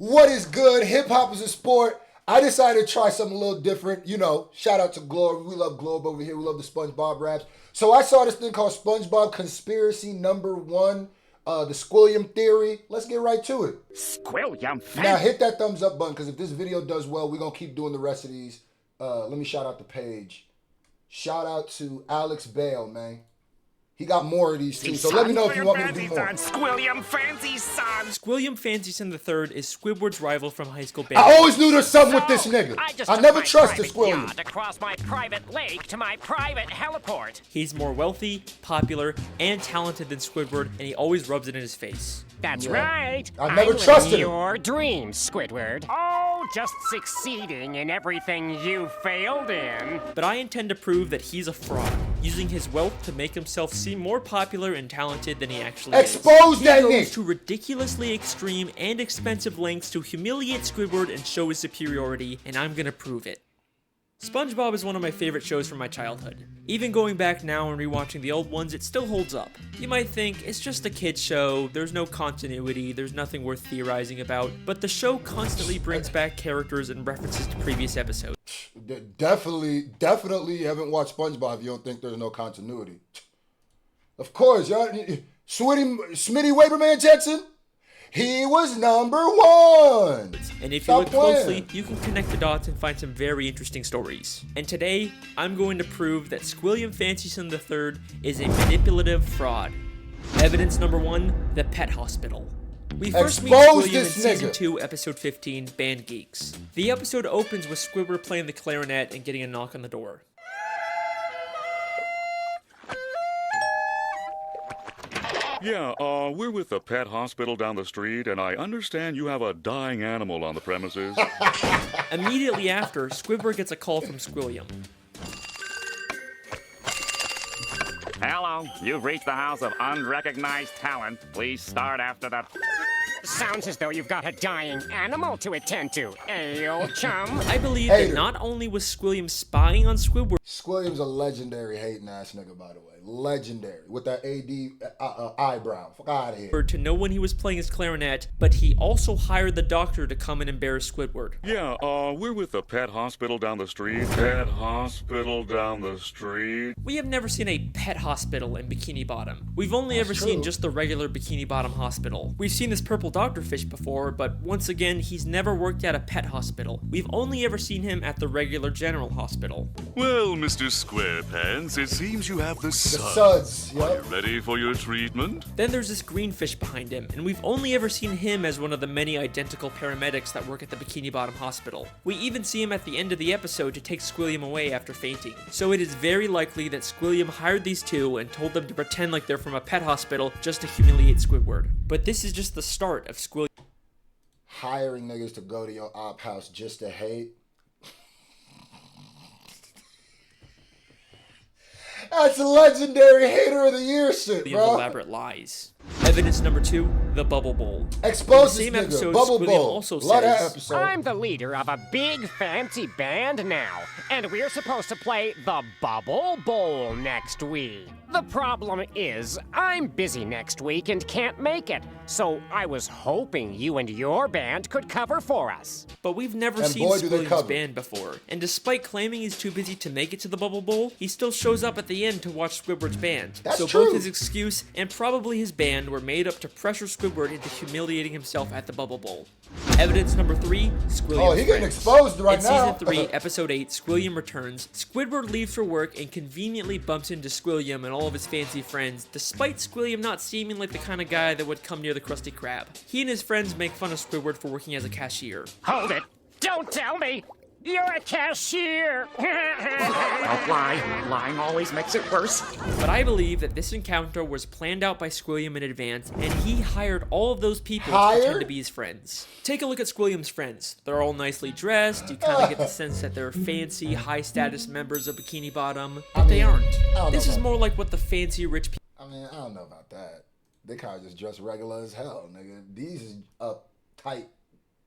What is good? Hip hop is a sport. I decided to try something a little different. You know, shout out to Globe. We love Globe over here. We love the SpongeBob raps. So I saw this thing called SpongeBob Conspiracy #1, the Squilliam theory. Let's get right to it. Squilliam. Now hit that thumbs up button because if this video does well, we're going to keep doing the rest of these. Let me shout out the page. Shout out to Alex Bale, man. He got more of these too, so let me know if you want me to do more. Squilliam Fancy Son. Squilliam Fancy Son III is Squidward's rival from high school band. I always knew there was something with this nigga. I never trusted Squilliam. Across my private lake to my private heliport. He's more wealthy, popular, and talented than Squidward, and he always rubs it in his face. That's right. I never trusted him. Your dreams, Squidward. Oh, just succeeding in everything you failed in. But I intend to prove that he's a fraud, using his wealth to make himself seem more popular and talented than he actually is. Expose that nigga! He goes nigga! to ridiculously extreme and expensive lengths to humiliate Squidward and show his superiority, and I'm gonna prove it. SpongeBob is one of my favorite shows from my childhood. Even going back now and rewatching the old ones, it still holds up. You might think, it's just a kid's show, there's no continuity, there's nothing worth theorizing about, but the show constantly brings back characters and references to previous episodes. Definitely haven't watched SpongeBob if you don't think there's no continuity. Of course, y'all. Smitty Waberman Jetson, he was #1. And if you look closely, you can connect the dots and find some very interesting stories. And today, I'm going to prove that Squilliam Fancy Son III is a manipulative fraud. Evidence #1, the pet hospital. We first meet Squilliam in Season 2, Episode 15, Band Geeks. The episode opens with Squidward playing the clarinet and getting a knock on the door. Yeah, we're with the pet hospital down the street, and I understand you have a dying animal on the premises. Immediately after, Squidward gets a call from Squilliam. Hello, you've reached the house of unrecognized talent. Please start after the... Sounds as though you've got a dying animal to attend to, old chum. I believe that not only was Squilliam spying on Squidward... Squilliam's a legendary hating ass nigga, by the way. Legendary. With that AD eyebrow. Fuck out of here. ...to know when he was playing his clarinet, but he also hired the doctor to come and embarrass Squidward. Yeah, we're with the pet hospital down the street. Pet hospital down the street. We have never seen a pet hospital in Bikini Bottom. We've only ever seen just the regular Bikini Bottom hospital. We've seen this purple doctor fish before, but once again, he's never worked at a pet hospital. We've only ever seen him at the regular general hospital. Well, Mr. Squarepants, it seems you have the suds. Yep. Are you ready for your treatment? Then there's this green fish behind him, and we've only ever seen him as one of the many identical paramedics that work at the Bikini Bottom hospital. We even see him at the end of the episode to take Squilliam away after fainting. So it is very likely that Squilliam hired these two and told them to pretend like they're from a pet hospital just to humiliate Squidward. But this is just the start of Squilliam hiring niggas to go to your op house just to hate. That's a legendary hater of the year shit, bro. Elaborate lies. Evidence #2, the Bubble Bowl. Expose this nigga, episode, Bubble Squilliam Bowl. Also says, I'm the leader of a big fancy band now, and we're supposed to play the Bubble Bowl next week. The problem is, I'm busy next week and can't make it, so I was hoping you and your band could cover for us. But we've never seen Squilliam's band before, and despite claiming he's too busy to make it to the Bubble Bowl, he still shows up at the end to watch Squidward's band. That's so true. Both his excuse and probably his band were made up to pressure Squidward into humiliating himself at the Bubble Bowl. Evidence #3, Squilliam. Oh, he's getting exposed right now. In Season 3, Episode 8, Squilliam returns. Squidward leaves for work and conveniently bumps into Squilliam and all of his fancy friends, despite Squilliam not seeming like the kind of guy that would come near the Crusty Crab. He and his friends make fun of Squidward for working as a cashier. Hold it! Don't tell me! You're a cashier! Don't lie. Lying always makes it worse. But I believe that this encounter was planned out by Squilliam in advance, and he hired all of those people to pretend to be his friends. Take a look at Squilliam's friends. They're all nicely dressed. You kind of get the sense that they're fancy, high-status members of Bikini Bottom, but they aren't. This is more like what the fancy rich people... I mean, I don't know about that. They kind of just dress regular as hell, nigga. These is uptight.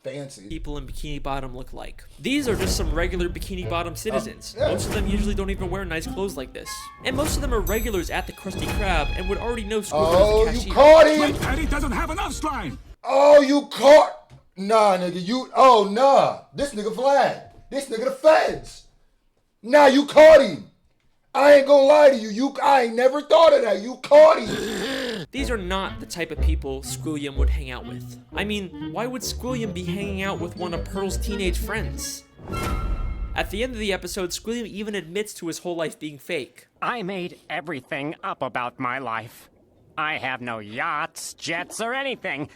Fancy people in Bikini Bottom look like. These are just some regular Bikini Bottom citizens. Most of them usually don't even wear nice clothes like this. And most of them are regulars at the Crusty Crab and would already know Squidward as a cashier. You caught him! And he doesn't have enough slime! Oh, you caught! Nah, nigga, nah. This nigga flag. This nigga the feds. Nah, you caught him. I ain't gonna lie to you. I ain't never thought of that. You caught him. These are not the type of people Squilliam would hang out with. I mean, why would Squilliam be hanging out with one of Pearl's teenage friends? At the end of the episode, Squilliam even admits to his whole life being fake. I made everything up about my life. I have no yachts, jets, or anything.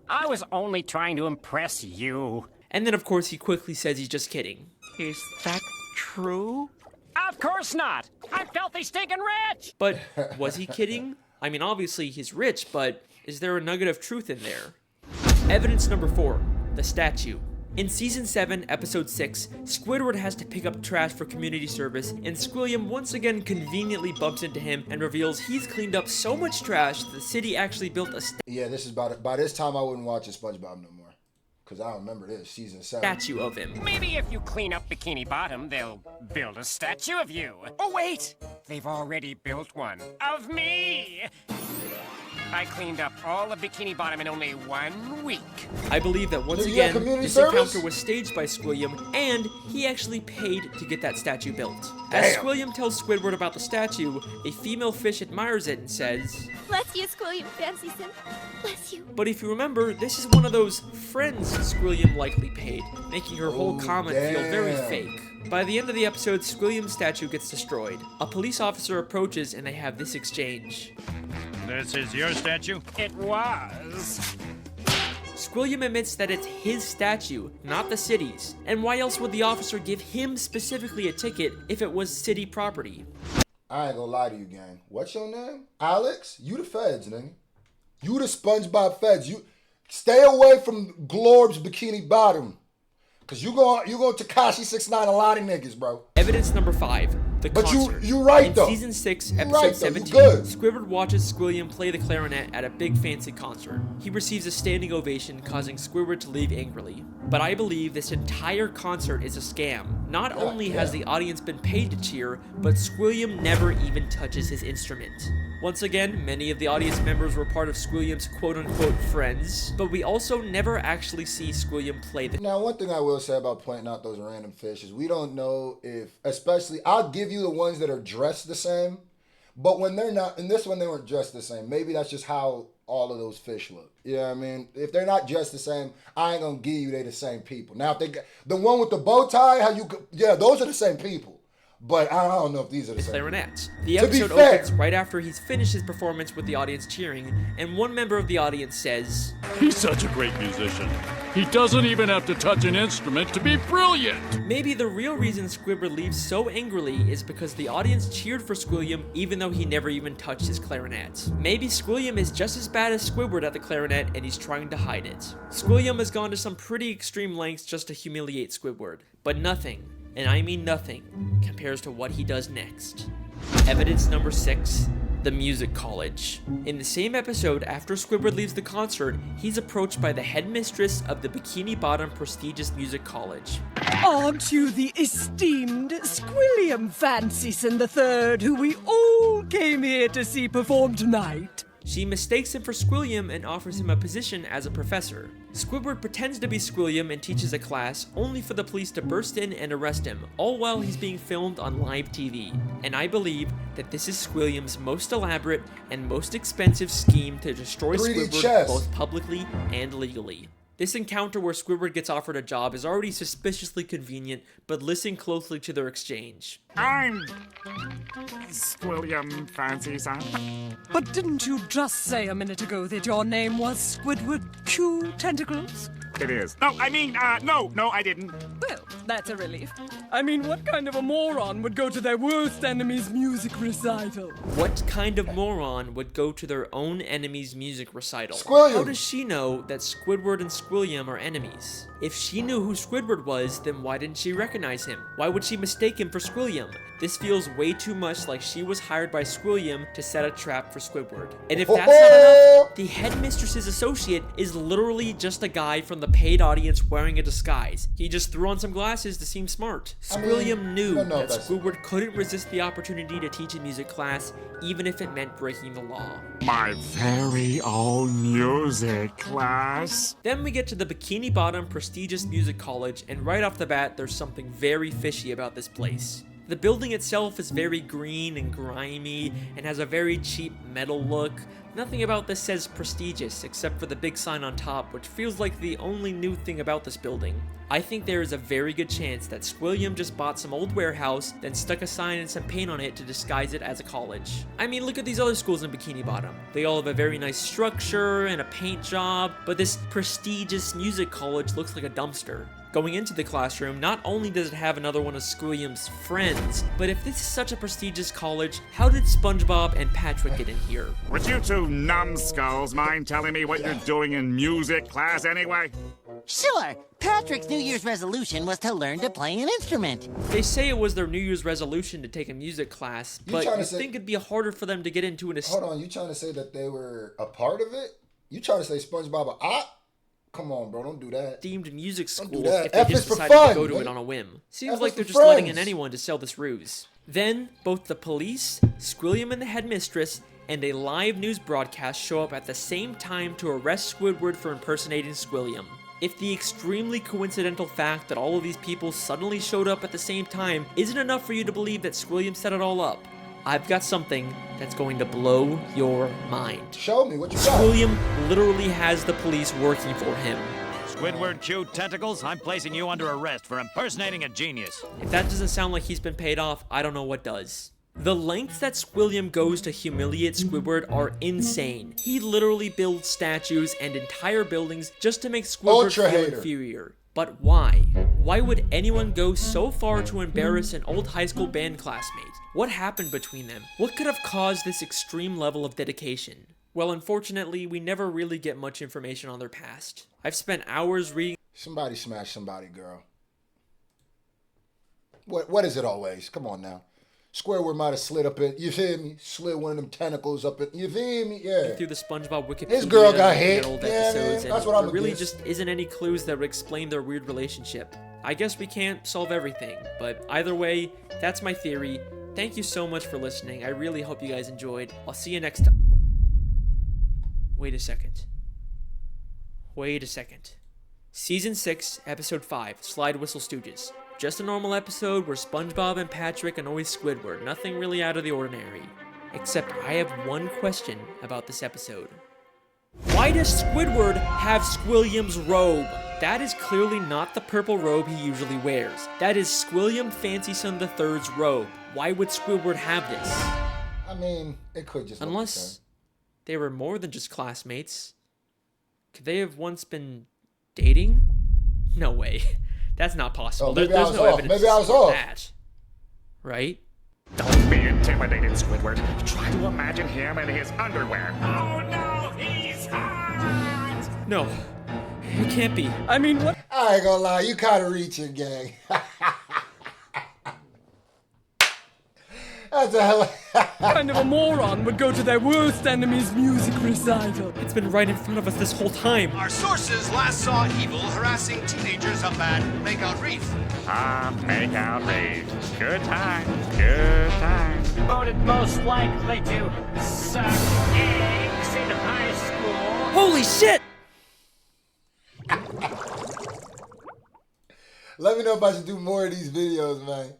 I was only trying to impress you. And then, of course, he quickly says he's just kidding. Is that true? Of course not! I'm filthy stinking rich! But was he kidding? I mean, obviously he's rich, but is there a nugget of truth in there? Evidence number 4, the statue. In Season 7, Episode 6, Squidward has to pick up trash for community service, and Squilliam once again conveniently bumps into him and reveals he's cleaned up so much trash that the city actually built a Yeah, this is about it. By this time, I wouldn't watch a SpongeBob no more. Because I don't remember this, Season 7. statue of him. Maybe if you clean up Bikini Bottom, they'll build a statue of you. Oh, wait! They've already built one. Of me! I cleaned up all of Bikini Bottom in only 1 week. I believe that once Did you get again, community this service? encounter was staged by Squilliam, and he actually paid to get that statue built. As Damn. Squilliam tells Squidward about the statue, a female fish admires it and says, Bless you, Squilliam Fancyson. Bless you. but if you remember, this is one of those friends Squilliam likely paid, making her whole comment feel very damn. fake. By the end of the episode, Squilliam's statue gets destroyed. A police officer approaches and they have this exchange. This is your statue? It was. Squilliam admits that it's his statue, not the city's. And why else would the officer give him specifically a ticket if it was city property? I ain't gonna lie to you, gang. What's your name? Alex? You the feds, nigga. You the SpongeBob feds. You stay away from Glorb's Bikini Bottom. Cause you going Tekashi 6ix9ine a lot of niggas, bro. Evidence number 5, the But concert. you right, In though. Season 6, You Episode right, though. You 17, good. Squidward watches Squilliam play the clarinet at a big fancy concert. He receives a standing ovation, causing Squidward to leave angrily. But I believe this entire concert is a scam. Not only has the audience been paid to cheer, but Squilliam never even touches his instrument. Once again, many of the audience members were part of Squilliam's quote-unquote friends, but we also never actually see Squilliam play the Now, one thing I will say about pointing out those random fish is we don't know if, especially, I'll give you the ones that are dressed the same, but when they're not, in this one they weren't dressed the same. Maybe that's just how all of those fish look. You know what I mean? If they're not dressed the same, I ain't gonna give you they the same people. Now, if they got the one with the bow tie, those are the same people. But I don't know if these are the same. clarinet. The To be episode fair- opens right after he's finished his performance with the audience cheering, and one member of the audience says, He's such a great musician. He doesn't even have to touch an instrument to be brilliant. maybe the real reason Squidward leaves so angrily is because the audience cheered for Squilliam even though he never even touched his clarinet. Maybe Squilliam is just as bad as Squidward at the clarinet and he's trying to hide it. Squilliam has gone to some pretty extreme lengths just to humiliate Squidward, but nothing, and I mean nothing, compares to what he does next. Evidence number 6, the music college. In the same episode, after Squidward leaves the concert, he's approached by the headmistress of the Bikini Bottom prestigious music college. Aren't you the esteemed Squilliam Fancyson III, who we all came here to see perform tonight? She mistakes him for Squilliam and offers him a position as a professor. Squidward pretends to be Squilliam and teaches a class, only for the police to burst in and arrest him, all while he's being filmed on live TV. And I believe that this is Squilliam's most elaborate and most expensive scheme to destroy 3D Squidward chess. both publicly and legally. This encounter where Squidward gets offered a job is already suspiciously convenient, but listen closely to their exchange. I'm Squilliam Fancyson. But didn't you just say a minute ago that your name was Squidward Q Tentacles? It is. No, I mean, no, I didn't. Well, that's a relief. I mean, what kind of a moron would go to their worst enemy's music recital? What kind of moron would go to their own enemy's music recital? Squilliam. How does she know that Squidward and Squilliam are enemies? If she knew who Squidward was, then why didn't she recognize him? Why would she mistake him for Squilliam? This feels way too much like she was hired by Squilliam to set a trap for Squidward. And if that's not enough, the headmistress's associate is literally just a guy from the paid audience wearing a disguise. He just threw on some glasses to seem smart. Squilliam knew don't know that if that's- Squidward couldn't resist the opportunity to teach a music class, even if it meant breaking the law. My very own music class. Then we get get to the Bikini Bottom prestigious music college, and right off the bat, there's something very fishy about this place. The building itself is very green and grimy and has a very cheap metal look. Nothing about this says prestigious except for the big sign on top, which feels like the only new thing about this building. I think there is a very good chance that Squilliam just bought some old warehouse, then stuck a sign and some paint on it to disguise it as a college. I mean, look at these other schools in Bikini Bottom. They all have a very nice structure and a paint job, but this prestigious music college looks like a dumpster. Going into the classroom, not only does it have another one of Squilliam's friends, but if this is such a prestigious college, how did SpongeBob and Patrick get in here? Would you two numbskulls mind telling me what you're doing in music class anyway? Sure. Patrick's New Year's resolution was to learn to play an instrument. They say it was their New Year's resolution to take a music class, but you think it'd be harder for them to get into an... Hold on, you trying to say that they were a part of it? You trying to say SpongeBob a op? Come on, bro, don't do that. Themed music school if they just decided to go to it on a whim. Seems like they're just letting in anyone to sell this ruse. Then, both the police, Squilliam and the headmistress, and a live news broadcast show up at the same time to arrest Squidward for impersonating Squilliam. If the extremely coincidental fact that all of these people suddenly showed up at the same time isn't enough for you to believe that Squilliam set it all up, I've got something that's going to blow your mind. Show me what you got. Squilliam literally has the police working for him. Squidward cute tentacles, I'm placing you under arrest for impersonating a genius. If that doesn't sound like he's been paid off, I don't know what does. The lengths that Squilliam goes to humiliate Squidward are insane. He literally builds statues and entire buildings just to make Squidward feel inferior. But why? Why would anyone go so far to embarrass an old high school band classmate? What happened between them? What could have caused this extreme level of dedication? Well, unfortunately, we never really get much information on their past. I've spent hours reading... Somebody smash somebody, girl. What is it always? Come on now. Squidward might have slid up in, you feel me? Slid one of them tentacles up in, you feel me? Yeah. Through the SpongeBob Wikipedia. His girl got hit. Old yeah, episodes, man. That's and what I'm there really against. just isn't any clues that would explain their weird relationship. I guess we can't solve everything, but either way, that's my theory. Thank you so much for listening. I really hope you guys enjoyed. I'll see you next time. Wait a second. Season 6, Episode 5, Slide Whistle Stooges. Just a normal episode where SpongeBob and Patrick annoy Squidward. Nothing really out of the ordinary. Except I have one question about this episode. Why does Squidward have Squilliam's robe? That is clearly not the purple robe he usually wears. That is Squilliam Fancyson III's robe. Why would Squidward have this? I mean, it could just... Unless they were more than just classmates. Could they have once been dating? No way. That's not possible. Oh, maybe There's no evidence maybe I was off. that. Right? Don't be intimidated, Squidward. Try to imagine him in his underwear. Oh no, he's hot! No, it can't be. I mean, what? I ain't gonna lie, you kind of reaching, gang. That's a hell kind of a moron would go to their worst enemy's music recital? It's been right in front of us this whole time. Our sources last saw Evil harassing teenagers up at Makeout Reef. Makeout Reef. Good time. Good time. Voted most likely to suck eggs in high school. Holy shit! Let me know if I should do more of these videos, man.